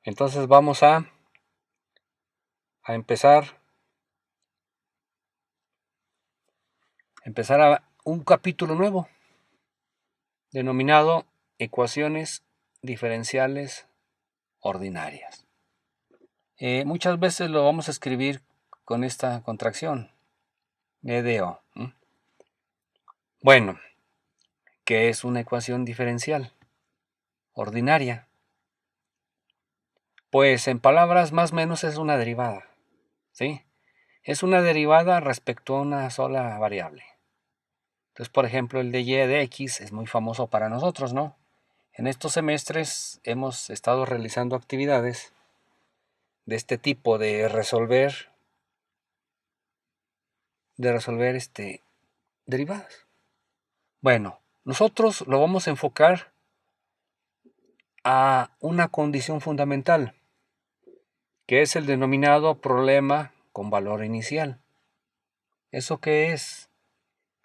Entonces vamos a empezar a un capítulo nuevo denominado Ecuaciones diferenciales ordinarias. Muchas veces lo vamos a escribir con esta contracción, EDO. Bueno, ¿qué es una ecuación diferencial ordinaria? Pues en palabras más o menos es una derivada, ¿sí? Es una derivada respecto a una sola variable. Entonces, por ejemplo, el de y de x es muy famoso para nosotros, ¿no? En estos semestres hemos estado realizando actividades de este tipo, de resolver derivadas. Bueno, nosotros lo vamos a enfocar a una condición fundamental, que es el denominado problema con valor inicial. ¿Eso qué es?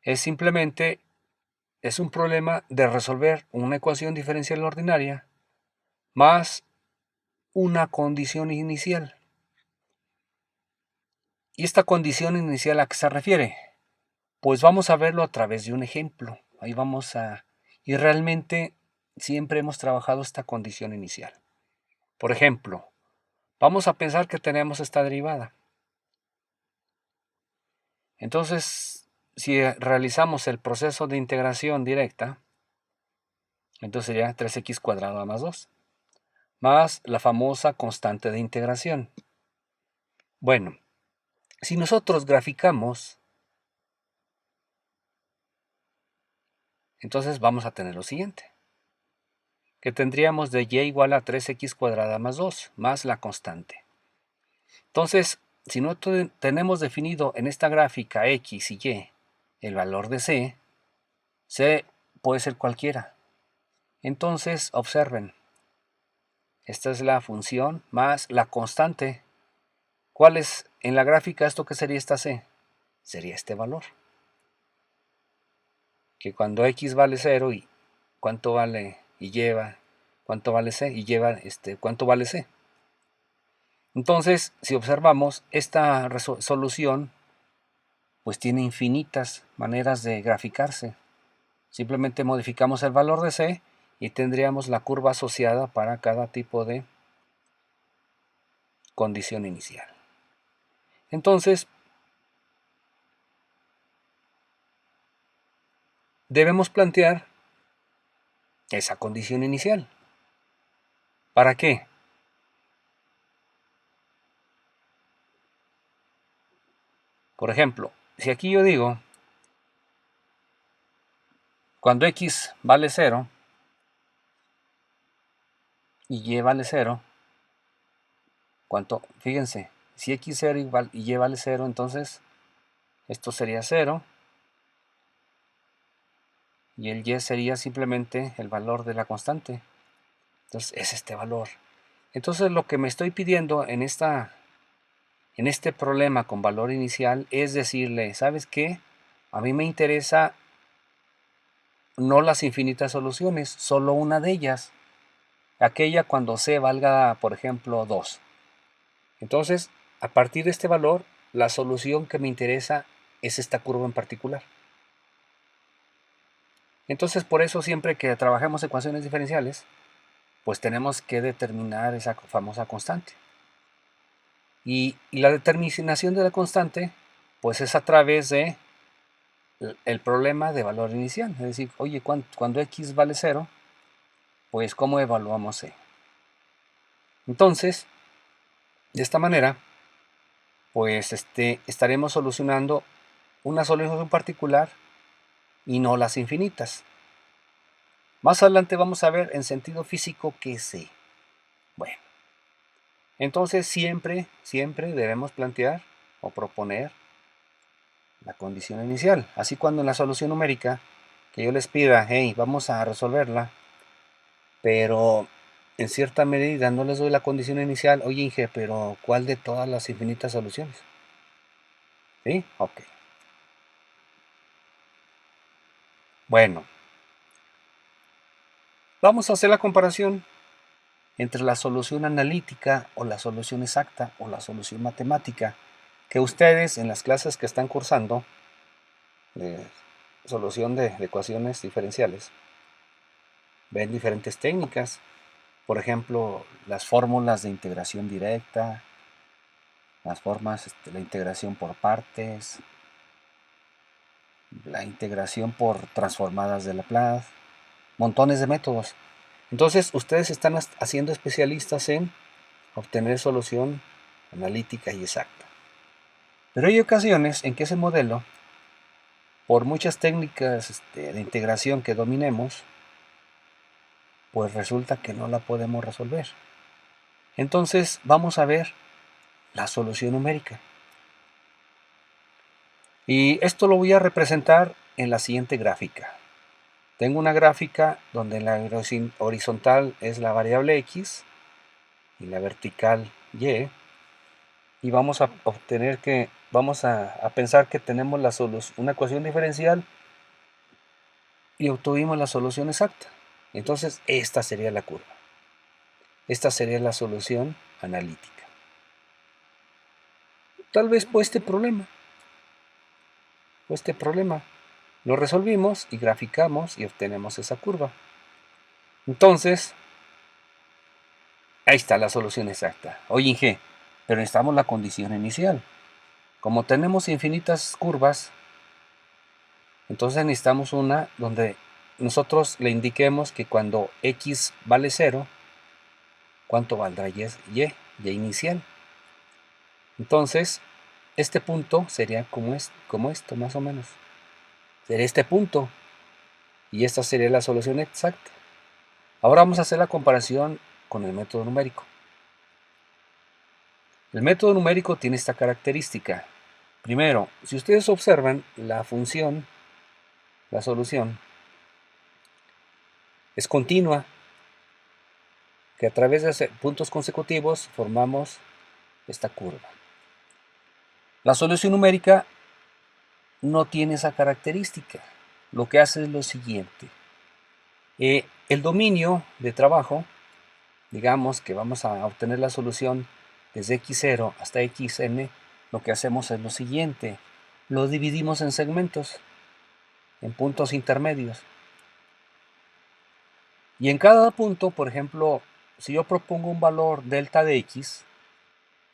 Es un problema de resolver una ecuación diferencial ordinaria más una condición inicial. ¿Y esta condición inicial a qué se refiere? Pues vamos a verlo a través de un ejemplo. Y realmente siempre hemos trabajado esta condición inicial. Por ejemplo, vamos a pensar que tenemos esta derivada. Entonces, si realizamos el proceso de integración directa, entonces sería 3x cuadrado más 2, más la famosa constante de integración. Bueno, si nosotros graficamos, entonces vamos a tener lo siguiente, que tendríamos de y igual a 3x cuadrada más 2, más la constante. Entonces, si no tenemos definido en esta gráfica x y y el valor de c puede ser cualquiera. Entonces, observen, esta es la función más la constante. ¿Cuál es en la gráfica esto que sería esta c? Sería este valor. Que cuando x vale 0 y cuánto vale y lleva, cuánto vale c y lleva cuánto vale c. Entonces, si observamos, esta solución pues tiene infinitas maneras de graficarse. Simplemente modificamos el valor de c y tendríamos la curva asociada para cada tipo de condición inicial. Entonces, debemos plantear esa condición inicial. ¿Para qué? Por ejemplo, si aquí yo digo, cuando x vale 0 y y vale 0, ¿cuánto? Fíjense, si x 0 y y vale 0, entonces esto sería 0 y el y sería simplemente el valor de la constante. Entonces es este valor. Entonces lo que me estoy pidiendo en este problema con valor inicial es decirle, ¿sabes qué? A mí me interesa no las infinitas soluciones, solo una de ellas, aquella cuando c valga, por ejemplo, 2. Entonces, a partir de este valor, la solución que me interesa es esta curva en particular. Entonces, por eso siempre que trabajemos ecuaciones diferenciales, pues tenemos que determinar esa famosa constante. Y la determinación de la constante, pues es a través de el problema de valor inicial. Es decir, oye, cuando x vale 0, pues ¿cómo evaluamos c? Entonces, de esta manera, pues estaremos solucionando una solución particular y no las infinitas. Más adelante vamos a ver en sentido físico qué es c. Bueno, entonces siempre debemos plantear o proponer la condición inicial. Así cuando en la solución numérica que yo les pida, hey, vamos a resolverla, pero en cierta medida no les doy la condición inicial, oye Inge, pero ¿cuál de todas las infinitas soluciones? ¿Sí? Ok. Bueno, vamos a hacer la comparación entre la solución analítica o la solución exacta o la solución matemática, que ustedes en las clases que están cursando de solución de ecuaciones diferenciales ven diferentes técnicas. Por ejemplo, las fórmulas de integración directa, las formas, la integración por partes, la integración por transformadas de Laplace, montones de métodos. Entonces, ustedes están haciendo especialistas en obtener solución analítica y exacta. Pero hay ocasiones en que ese modelo, por muchas técnicas de integración que dominemos, pues resulta que no la podemos resolver. Entonces, vamos a ver la solución numérica. Y esto lo voy a representar en la siguiente gráfica. Tengo una gráfica donde la horizontal es la variable x y la vertical y. Y vamos a obtener que, vamos a pensar que tenemos una ecuación diferencial y obtuvimos la solución exacta. Entonces, esta sería la curva. Esta sería la solución analítica. Tal vez por este problema lo resolvimos y graficamos y obtenemos esa curva. Entonces, ahí está la solución exacta. Oye, Inge, pero necesitamos la condición inicial. Como tenemos infinitas curvas, entonces necesitamos una donde nosotros le indiquemos que cuando x vale 0, ¿cuánto valdrá y? Y inicial. Entonces, este punto sería como esto, más o menos. Sería este punto. Y esta sería la solución exacta. Ahora vamos a hacer la comparación con el método numérico. El método numérico tiene esta característica. Primero, si ustedes observan, la función, la solución, es continua, que a través de puntos consecutivos formamos esta curva. La solución numérica no tiene esa característica. Lo que hace es lo siguiente. El dominio de trabajo, digamos que vamos a obtener la solución desde x0 hasta xn, lo que hacemos es lo siguiente. Lo dividimos en segmentos, en puntos intermedios. Y en cada punto, por ejemplo, si yo propongo un valor delta de x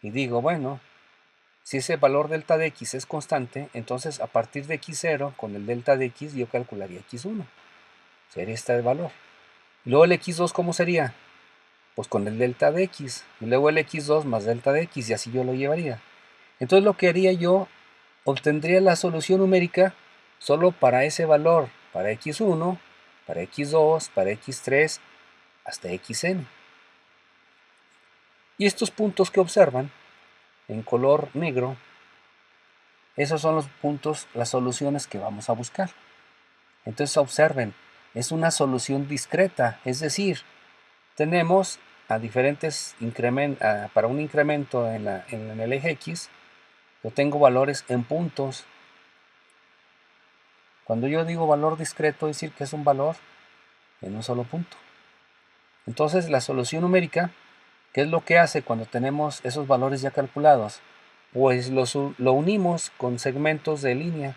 y digo, bueno, si ese valor delta de x es constante, entonces a partir de x0 con el delta de x yo calcularía x1. Sería este valor. Y luego el x2, ¿cómo sería? Pues con el delta de x. Y luego el x2 más delta de x y así yo lo llevaría. Entonces lo que haría yo, obtendría la solución numérica solo para ese valor, para x1, para x2, para x3, hasta xn. Y estos puntos que observan en color negro, esos son los puntos, las soluciones que vamos a buscar. Entonces observen, es una solución discreta, es decir, tenemos a diferentes incrementos, para un incremento en el eje X, yo tengo valores en puntos. Cuando yo digo valor discreto, es decir que es un valor en un solo punto. Entonces la solución numérica, ¿qué es lo que hace cuando tenemos esos valores ya calculados? Pues lo unimos con segmentos de línea.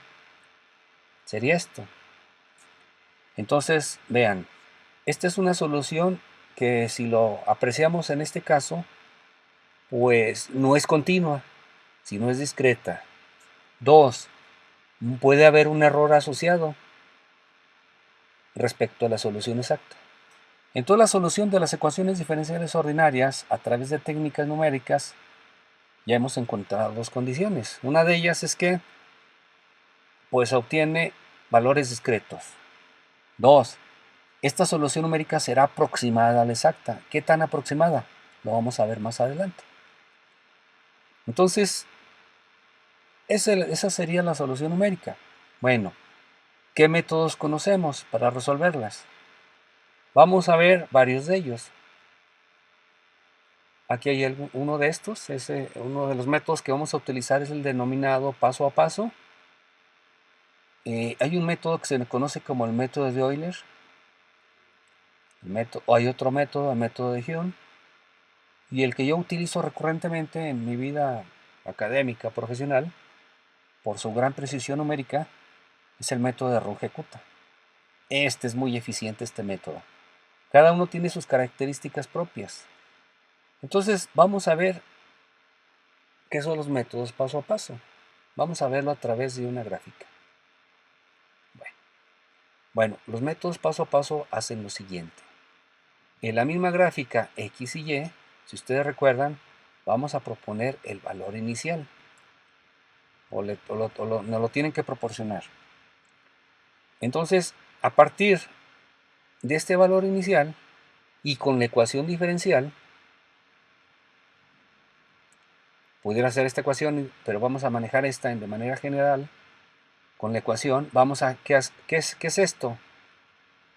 Sería esto. Entonces, vean, esta es una solución que si lo apreciamos en este caso, pues no es continua, sino es discreta. 2. Puede haber un error asociado respecto a la solución exacta. Entonces, la solución de las ecuaciones diferenciales ordinarias a través de técnicas numéricas ya hemos encontrado dos condiciones. Una de ellas es que pues obtiene valores discretos. 2. Esta solución numérica será aproximada a la exacta. ¿Qué tan aproximada? Lo vamos a ver más adelante. Entonces, esa sería la solución numérica. Bueno, ¿qué métodos conocemos para resolverlas? Vamos a ver varios de ellos. Aquí hay uno de estos. Uno de los métodos que vamos a utilizar es el denominado paso a paso. Hay un método que se le conoce como el método de Euler. Hay otro método, el método de Hume. Y el que yo utilizo recurrentemente en mi vida académica, profesional, por su gran precisión numérica, es el método de Runge-Kutta. Este es muy eficiente, este método. Cada uno tiene sus características propias. Entonces vamos a ver qué son los métodos paso a paso. Vamos a verlo a través de una gráfica. Bueno, los métodos paso a paso hacen lo siguiente. En la misma gráfica X y Y, si ustedes recuerdan, vamos a proponer el valor inicial. Nos lo tienen que proporcionar. Entonces, a partir de este valor inicial y con la ecuación diferencial, pudiera ser esta ecuación, pero vamos a manejar esta de manera general. Con la ecuación, vamos a... ¿Qué es esto?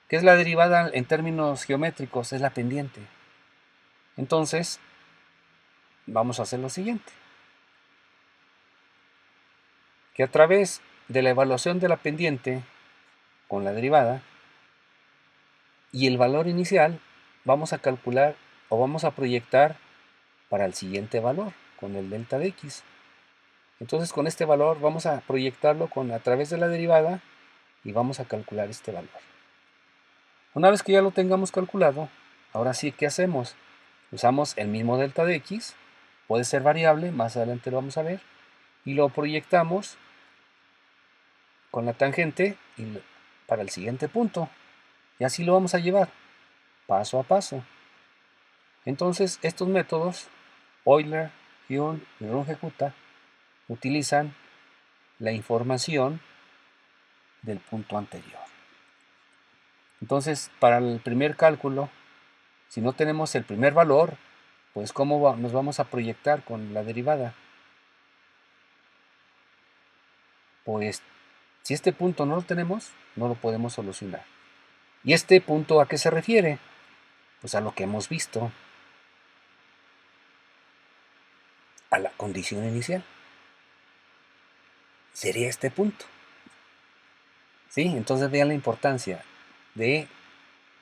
¿Qué es la derivada en términos geométricos? Es la pendiente. Entonces, vamos a hacer lo siguiente. Que a través de la evaluación de la pendiente con la derivada y el valor inicial, vamos a calcular o vamos a proyectar para el siguiente valor, con el delta de x. Entonces con este valor vamos a proyectarlo a través de la derivada y vamos a calcular este valor. Una vez que ya lo tengamos calculado, ahora sí, ¿qué hacemos? Usamos el mismo delta de x, puede ser variable, más adelante lo vamos a ver, y lo proyectamos con la tangente para el siguiente punto. Y así lo vamos a llevar, paso a paso. Entonces, estos métodos, Euler, Hume y Runge-Kutta, utilizan la información del punto anterior. Entonces, para el primer cálculo, si no tenemos el primer valor, pues ¿cómo nos vamos a proyectar con la derivada? Pues, si este punto no lo tenemos, no lo podemos solucionar. ¿Y este punto a qué se refiere? Pues a lo que hemos visto, a la condición inicial. Sería este punto. ¿Sí? Entonces vean la importancia de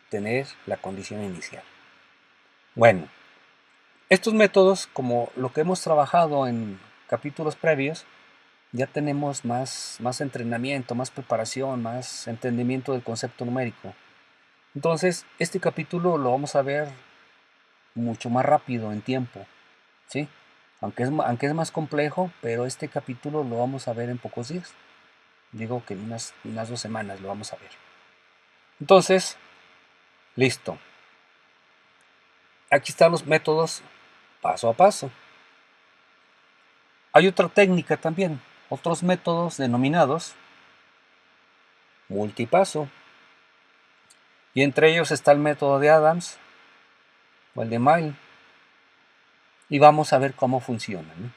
tener la condición inicial. Bueno, estos métodos, como lo que hemos trabajado en capítulos previos, ya tenemos más entrenamiento, más preparación, más entendimiento del concepto numérico. Entonces, este capítulo lo vamos a ver mucho más rápido en tiempo, ¿sí? Aunque es más complejo, pero este capítulo lo vamos a ver en pocos días. Digo que en unas 2 semanas lo vamos a ver. Entonces, listo. Aquí están los métodos paso a paso. Hay otra técnica también, otros métodos denominados multipaso. Y entre ellos está el método de Adams o el de Mile. Y vamos a ver cómo funcionan, ¿no?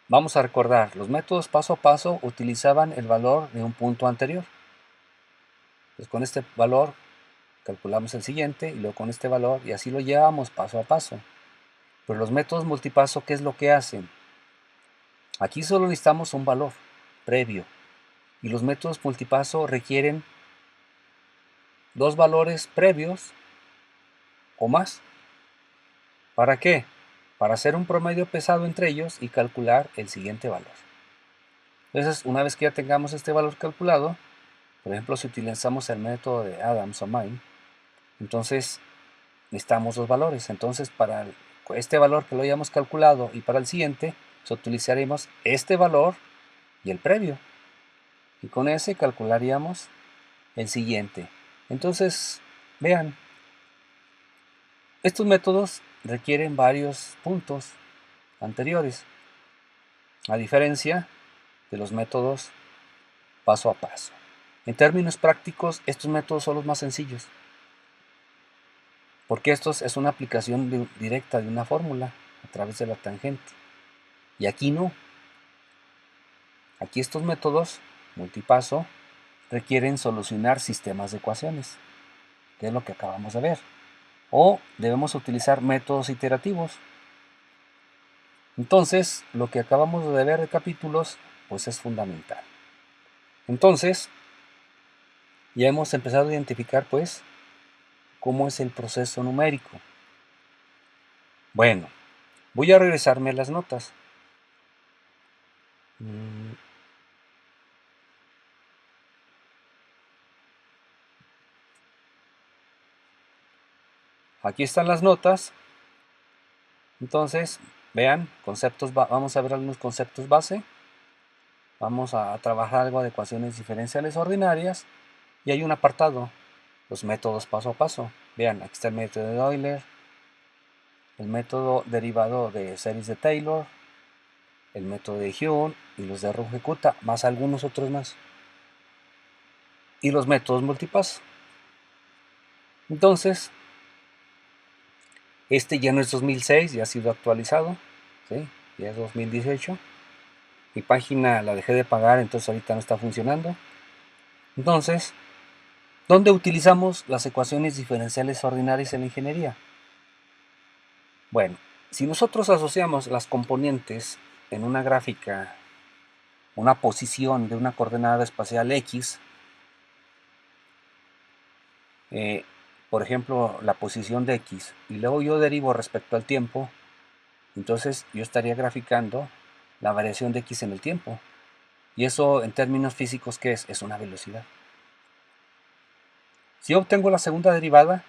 Vamos a recordar, los métodos paso a paso utilizaban el valor de un punto anterior. Pues con este valor calculamos el siguiente y luego con este valor y así lo llevamos paso a paso. Pero los métodos multipaso, ¿qué es lo que hacen? Aquí solo necesitamos un valor previo y los métodos multipaso requieren 2 valores previos o más. ¿Para qué? Para hacer un promedio pesado entre ellos y calcular el siguiente valor. Entonces, una vez que ya tengamos este valor calculado, por ejemplo, si utilizamos el método de Adams o Mine, entonces necesitamos 2 valores. Entonces, para este valor que lo hayamos calculado y para el siguiente, utilizaremos este valor y el previo. Y con ese calcularíamos el siguiente. Entonces, vean, estos métodos requieren varios puntos anteriores, a diferencia de los métodos paso a paso. En términos prácticos, estos métodos son los más sencillos, porque estos es una aplicación directa de una fórmula a través de la tangente. Y aquí no. Aquí estos métodos multipaso requieren solucionar sistemas de ecuaciones, que es lo que acabamos de ver. O debemos utilizar métodos iterativos. Entonces, lo que acabamos de ver de capítulos, pues es fundamental. Entonces, ya hemos empezado a identificar, pues, cómo es el proceso numérico. Bueno, voy a regresarme a las notas. Aquí están las notas. Entonces, vean, vamos a ver algunos conceptos base. Vamos a trabajar algo de ecuaciones diferenciales ordinarias. Y hay un apartado, los métodos paso a paso. Vean, aquí está el método de Euler, el método derivado de series de Taylor, el método de Hume y los de Runge-Kutta, más algunos otros más. Y los métodos multipaso. Entonces, este ya no es 2006, ya ha sido actualizado, ¿sí? Ya es 2018. Mi página la dejé de pagar, entonces ahorita no está funcionando. Entonces, ¿dónde utilizamos las ecuaciones diferenciales ordinarias en la ingeniería? Bueno, si nosotros asociamos las componentes en una gráfica, una posición de una coordenada espacial X, por ejemplo, la posición de X, y luego yo derivo respecto al tiempo, entonces yo estaría graficando la variación de X en el tiempo. Y eso en términos físicos, ¿qué es? Es una velocidad. Si obtengo la segunda derivada,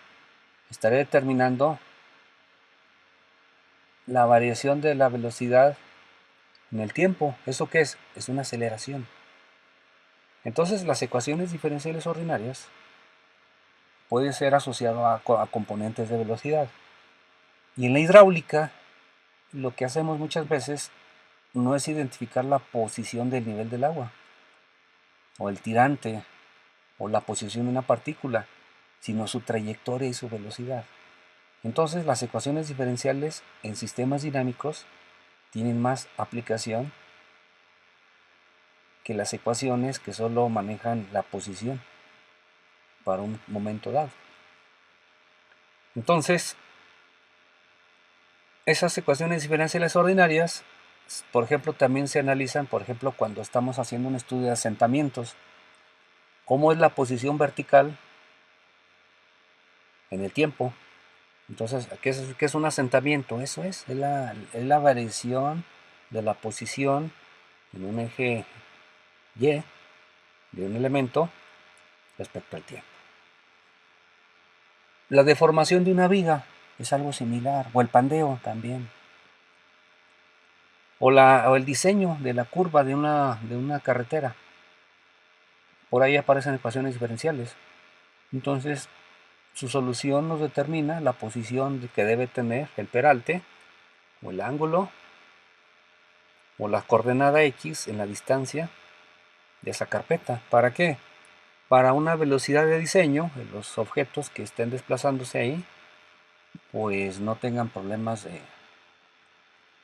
estaré determinando la variación de la velocidad en el tiempo. ¿Eso qué es? Es una aceleración. Entonces las ecuaciones diferenciales ordinarias pueden ser asociadas a componentes de velocidad. Y en la hidráulica, lo que hacemos muchas veces no es identificar la posición del nivel del agua, o el tirante, o la posición de una partícula, sino su trayectoria y su velocidad. Entonces las ecuaciones diferenciales en sistemas dinámicos tienen más aplicación que las ecuaciones que solo manejan la posición para un momento dado. Entonces, esas ecuaciones diferenciales ordinarias, por ejemplo, también se analizan, por ejemplo, cuando estamos haciendo un estudio de asentamientos. ¿Cómo es la posición vertical en el tiempo? Entonces, ¿qué es un asentamiento? Eso es la variación de la posición en un eje Y de un elemento respecto al tiempo. La deformación de una viga es algo similar, o el pandeo también. O el diseño de la curva de una carretera. Por ahí aparecen ecuaciones diferenciales. Entonces, su solución nos determina la posición que debe tener el peralte, o el ángulo, o la coordenada X en la distancia de esa carpeta. ¿Para qué? Para una velocidad de diseño de los objetos que estén desplazándose ahí, pues no tengan problemas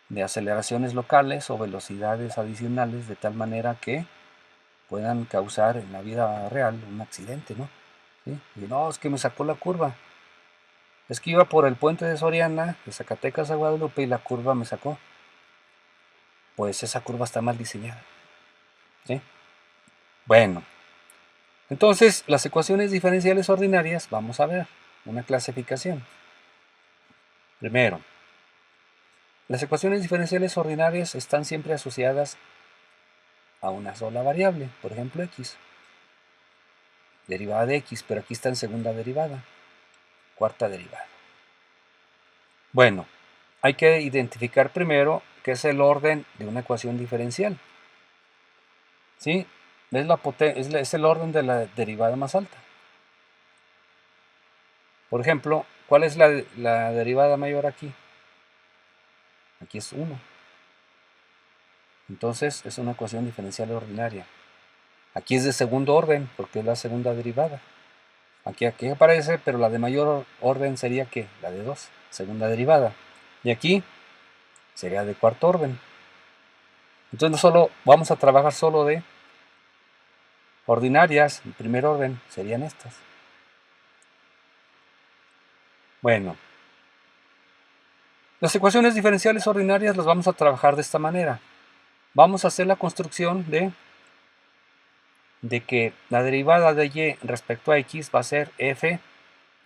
de aceleraciones locales o velocidades adicionales, de tal manera que puedan causar en la vida real un accidente, ¿no? ¿Sí? Y no, es que me sacó la curva. Es que iba por el puente de Soriana, de Zacatecas a Guadalupe, y la curva me sacó. Pues esa curva está mal diseñada. ¿Sí? Bueno, entonces las ecuaciones diferenciales ordinarias, vamos a ver una clasificación. Primero, las ecuaciones diferenciales ordinarias están siempre asociadas a una sola variable, por ejemplo x, derivada de x, pero aquí está en segunda derivada, cuarta derivada. Bueno, hay que identificar primero qué es el orden de una ecuación diferencial. ¿Sí? Es el orden de la derivada más alta. Por ejemplo, ¿cuál es la derivada mayor aquí? Aquí es 1. Entonces es una ecuación diferencial ordinaria. Aquí es de segundo orden, porque es la segunda derivada. Aquí aparece, pero la de mayor orden sería ¿qué? La de 2, segunda derivada. Y aquí sería de cuarto orden. Entonces no solo vamos a trabajar solo de ordinarias, en primer orden serían estas. Bueno, las ecuaciones diferenciales ordinarias las vamos a trabajar de esta manera. Vamos a hacer la construcción de que la derivada de y respecto a x va a ser f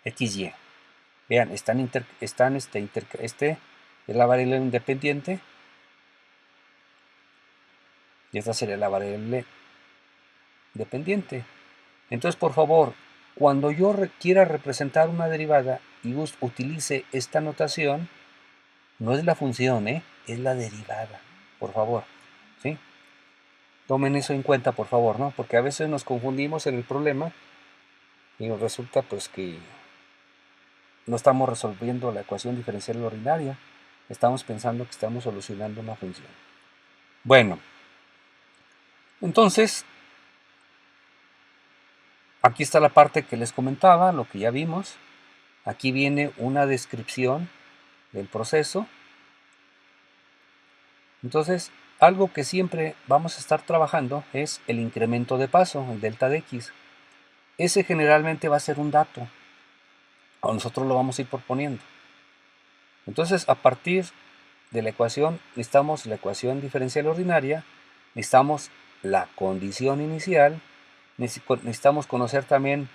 XY. Vean, este es la variable independiente y esta sería la variable dependiente. Entonces, por favor, cuando yo quiera representar una derivada y utilice esta notación, no es la función, es la derivada, por favor, ¿sí? Tomen eso en cuenta, por favor, ¿no? Porque a veces nos confundimos en el problema y resulta pues que no estamos resolviendo la ecuación diferencial ordinaria, estamos pensando que estamos solucionando una función. Bueno, entonces, aquí está la parte que les comentaba, lo que ya vimos. Aquí viene una descripción del proceso. Entonces, algo que siempre vamos a estar trabajando es el incremento de paso, el delta de x. Ese generalmente va a ser un dato, o nosotros lo vamos a ir proponiendo. Entonces, a partir de la ecuación, necesitamos la ecuación diferencial ordinaria, necesitamos la condición inicial, necesitamos conocer también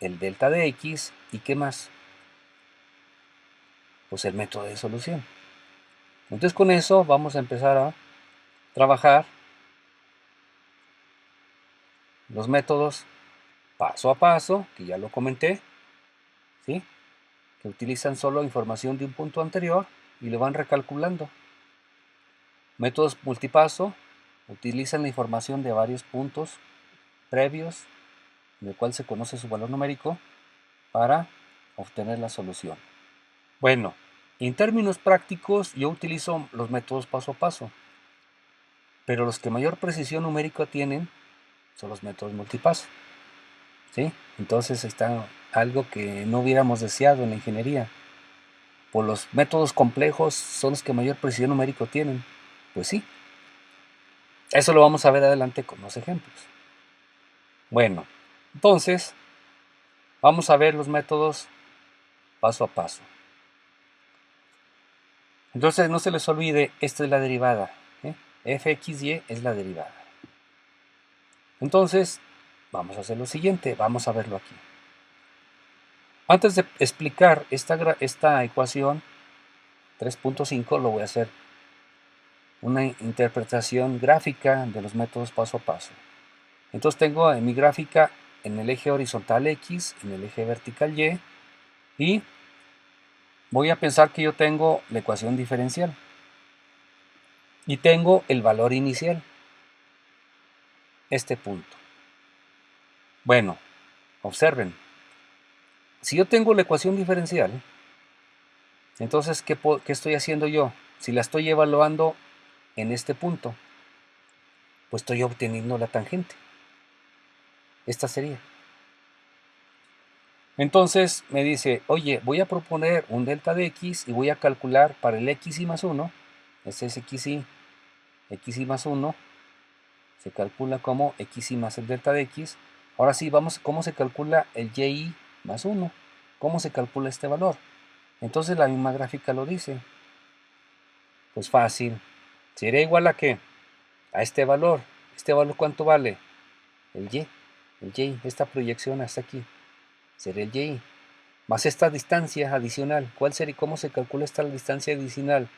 el delta de x y ¿qué más? Pues el método de solución. Entonces con eso vamos a empezar a trabajar los métodos paso a paso, que ya lo comenté, ¿sí? Que utilizan solo información de un punto anterior y lo van recalculando. Métodos multipaso utilizan la información de varios puntos previos, en el cual se conoce su valor numérico, para obtener la solución. Bueno, en términos prácticos yo utilizo los métodos paso a paso, pero los que mayor precisión numérica tienen son los métodos multipaso, ¿sí? Entonces está algo que no hubiéramos deseado en la ingeniería. Por los métodos complejos son los que mayor precisión numérica tienen. Pues sí, eso lo vamos a ver adelante con los ejemplos. Bueno, entonces vamos a ver los métodos paso a paso. Entonces no se les olvide, esta es la derivada, fxy es la derivada. Entonces vamos a hacer lo siguiente, vamos a verlo aquí. Antes de explicar esta ecuación 3.5, lo voy a hacer una interpretación gráfica de los métodos paso a paso. Entonces tengo en mi gráfica en el eje horizontal X, en el eje vertical Y, y voy a pensar que yo tengo la ecuación diferencial y tengo el valor inicial, este punto. Bueno, observen, si yo tengo la ecuación diferencial, entonces ¿qué estoy haciendo yo? Si la estoy evaluando en este punto, pues estoy obteniendo la tangente. Esta sería. Entonces me dice, oye, voy a proponer un delta de x y voy a calcular para el xy más 1, ese es xy más 1, se calcula como xy más el delta de x. Ahora sí, vamos, ¿cómo se calcula el y más 1? ¿Cómo se calcula este valor? Entonces la misma gráfica lo dice. Pues fácil. ¿Sería igual a qué? A este valor. ¿Este valor cuánto vale? El y, esta proyección hasta aquí. Sería el y. Más esta distancia adicional. ¿Cuál sería? ¿Cómo se calcula esta distancia adicional?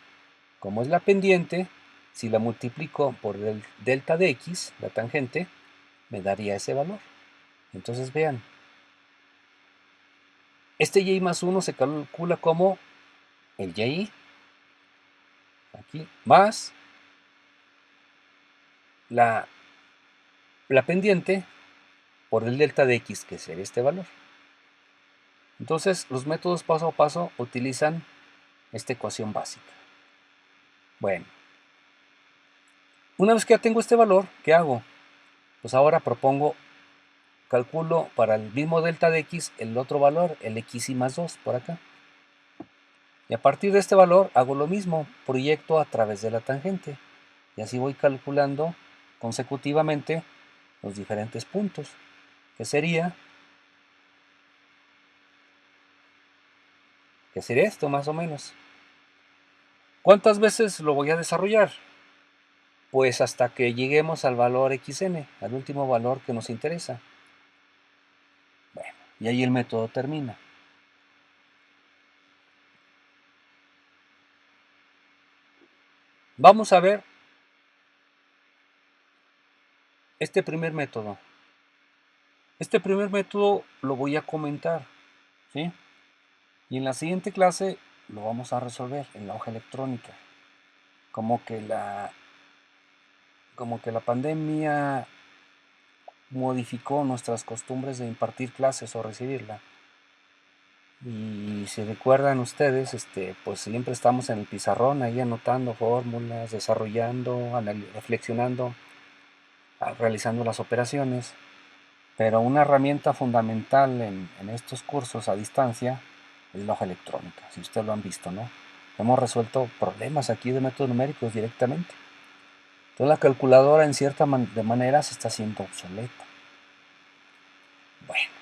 Como es la pendiente, si la multiplico por el delta de x, la tangente, me daría ese valor. Entonces vean, este y más 1 se calcula como el y, aquí, más la pendiente por el delta de x, que sería este valor. Entonces los métodos paso a paso utilizan esta ecuación básica. Bueno, una vez que ya tengo este valor, ¿qué hago? Pues ahora calculo para el mismo delta de x el otro valor, el xy más 2 por acá. Y a partir de este valor hago lo mismo, proyecto a través de la tangente. Y así voy calculando consecutivamente los diferentes puntos, que sería esto más o menos. ¿Cuántas veces lo voy a desarrollar? Pues hasta que lleguemos al valor xn, al último valor que nos interesa. Bueno, y ahí el método termina. Vamos a ver este primer método. Este primer método lo voy a comentar, ¿sí? Y en la siguiente clase lo vamos a resolver en la hoja electrónica. Como que la pandemia modificó nuestras costumbres de impartir clases o recibirla. Y si recuerdan ustedes, pues siempre estamos en el pizarrón ahí anotando fórmulas, desarrollando, reflexionando, realizando las operaciones. Pero una herramienta fundamental en estos cursos a distancia es la hoja electrónica, si ustedes lo han visto, ¿no? Hemos resuelto problemas aquí de métodos numéricos directamente. Entonces la calculadora en cierta manera se está haciendo obsoleta. Bueno,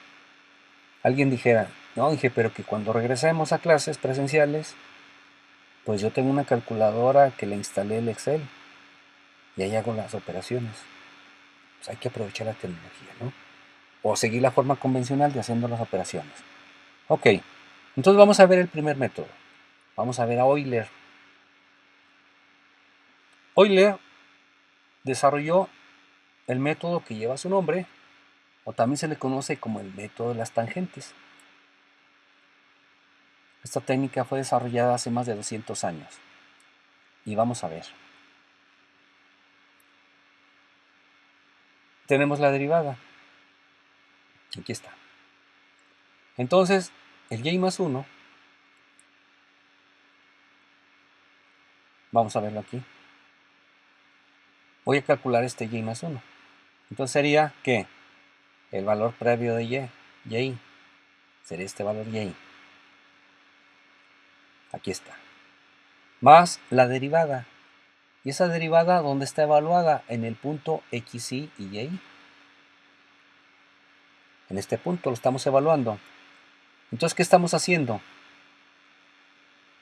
alguien dijera, no, dije, pero que cuando regresemos a clases presenciales, pues yo tengo una calculadora que le instalé el Excel y ahí hago las operaciones. Pues hay que aprovechar la tecnología, ¿no? O seguir la forma convencional de haciendo las operaciones. Ok, entonces vamos a ver el primer método. Vamos a ver a Euler. Euler desarrolló el método que lleva su nombre, o también se le conoce como el método de las tangentes. Esta técnica fue desarrollada hace más de 200 años. Y vamos a ver. Tenemos la derivada. Aquí está. Entonces, el y más 1, vamos a verlo aquí. Voy a calcular este y más 1. Entonces sería que el valor previo de y, sería este valor y. Aquí está. Más la derivada. ¿Y esa derivada dónde está evaluada? En el punto xy y y. En este punto lo estamos evaluando. Entonces, ¿qué estamos haciendo?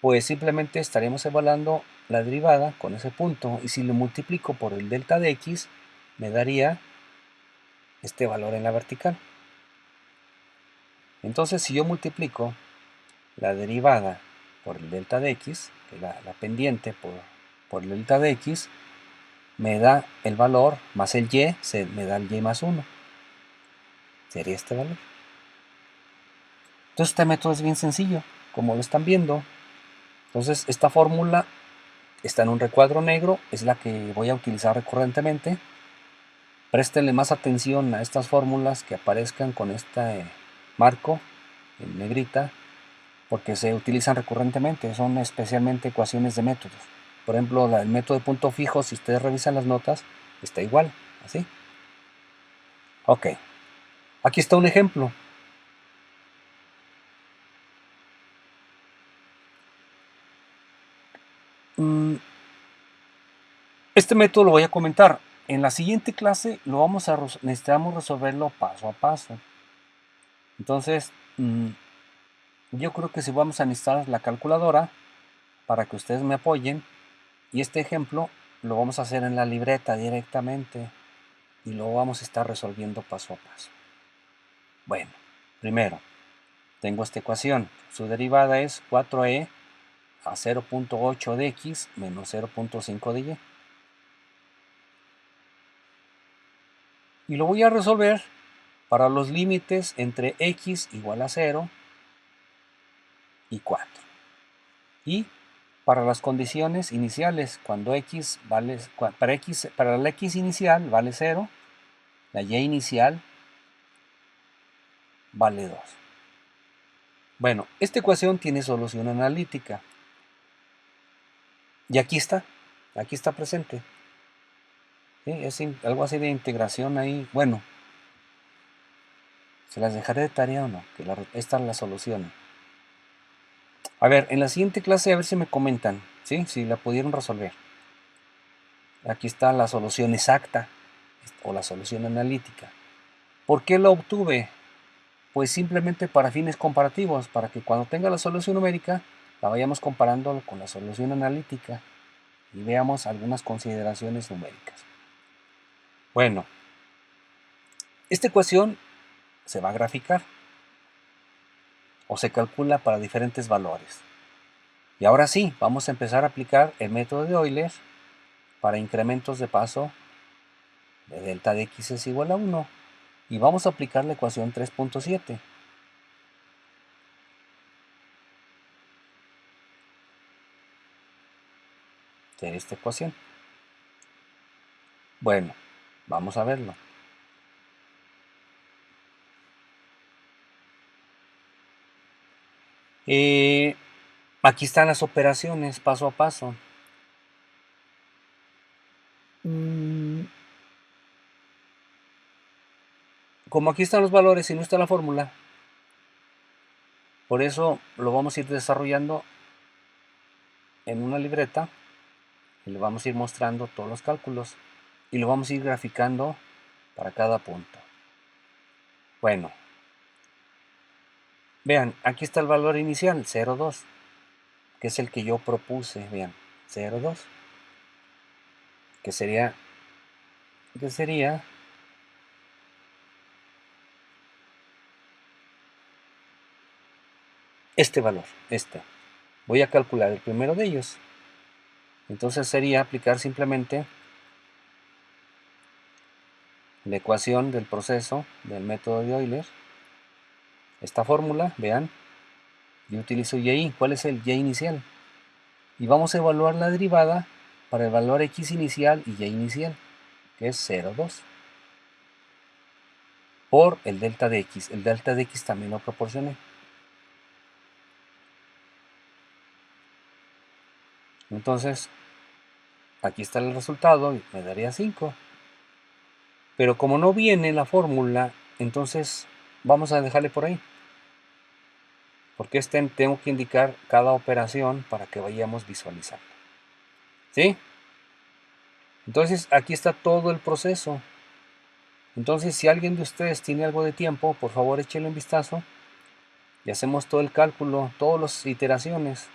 Pues simplemente estaremos evaluando la derivada con ese punto. Y si lo multiplico por el delta de x, me daría este valor en la vertical. Entonces, si yo multiplico la derivada por el delta de x, que es la pendiente por el delta de x, me da el valor más el y, me da el y más 1. Sería este valor. Entonces este método es bien sencillo, como lo están viendo. Entonces esta fórmula está en un recuadro negro, es la que voy a utilizar recurrentemente. Préstenle más atención a estas fórmulas que aparezcan con este marco en negrita, porque se utilizan recurrentemente, son especialmente ecuaciones de métodos. Por ejemplo, el método de punto fijo, si ustedes revisan las notas, está igual, así. Ok, aquí está un ejemplo. Este método lo voy a comentar. En la siguiente clase necesitamos resolverlo paso a paso. Entonces, yo creo que si vamos a necesitar la calculadora para que ustedes me apoyen. Y este ejemplo lo vamos a hacer en la libreta directamente y lo vamos a estar resolviendo paso a paso. Bueno, primero, tengo esta ecuación. Su derivada es 4e a 0.8 de x menos 0.5 de y. Y lo voy a resolver para los límites entre x igual a 0 y 4. Y para las condiciones iniciales, cuando x vale, para la x inicial vale 0, la y inicial vale 2. Bueno, esta ecuación tiene solución analítica. Y aquí está presente. ¿Sí? Es algo así de integración ahí. Bueno, se las dejaré de tarea o no, que esta es la solución. A ver, en la siguiente clase a ver si me comentan, ¿sí? Si la pudieron resolver. Aquí está la solución exacta o la solución analítica. ¿Por qué la obtuve? Pues simplemente para fines comparativos, para que cuando tenga la solución numérica la vayamos comparando con la solución analítica y veamos algunas consideraciones numéricas. Bueno, esta ecuación se va a graficar o se calcula para diferentes valores. Y ahora sí, vamos a empezar a aplicar el método de Euler para incrementos de paso de delta de x es igual a 1. Y vamos a aplicar la ecuación 3.7. De esta ecuación. Bueno, vamos a verlo. Aquí están las operaciones paso a paso. Como aquí están los valores y no está la fórmula, por eso lo vamos a ir desarrollando en una libreta y le vamos a ir mostrando todos los cálculos y lo vamos a ir graficando para cada punto. Bueno, vean, aquí está el valor inicial, 0,2, que es el que yo propuse, vean, 0,2, que sería este valor, este. Voy a calcular el primero de ellos. Entonces sería aplicar simplemente la ecuación del proceso del método de Euler. Esta fórmula, vean, yo utilizo y. ¿Cuál es el y inicial? Y vamos a evaluar la derivada para el valor x inicial y y inicial, que es 0,2, por el delta de x. El delta de x también lo proporcioné. Entonces, aquí está el resultado y me daría 5. Pero como no viene la fórmula, entonces vamos a dejarle por ahí. Porque tengo que indicar cada operación para que vayamos visualizando. ¿Sí? Entonces, aquí está todo el proceso. Entonces, si alguien de ustedes tiene algo de tiempo, por favor échenle un vistazo y hacemos todo el cálculo, todas las iteraciones.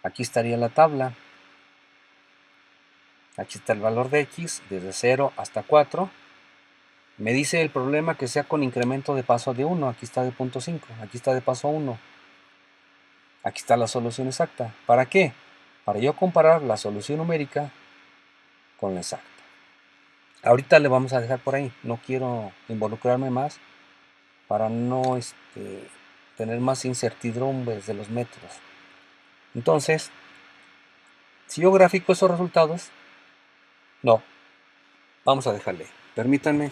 Aquí estaría la tabla. Aquí está el valor de x desde 0 hasta 4. Me dice el problema que sea con incremento de paso de 1. Aquí está de 0.5. Aquí está de paso 1. Aquí está la solución exacta. ¿Para qué? Para yo comparar la solución numérica con la exacta. Ahorita le vamos a dejar por ahí. No quiero involucrarme más para no tener más incertidumbres de los métodos. Entonces, si yo grafico esos resultados, no, vamos a dejarle. Permítanme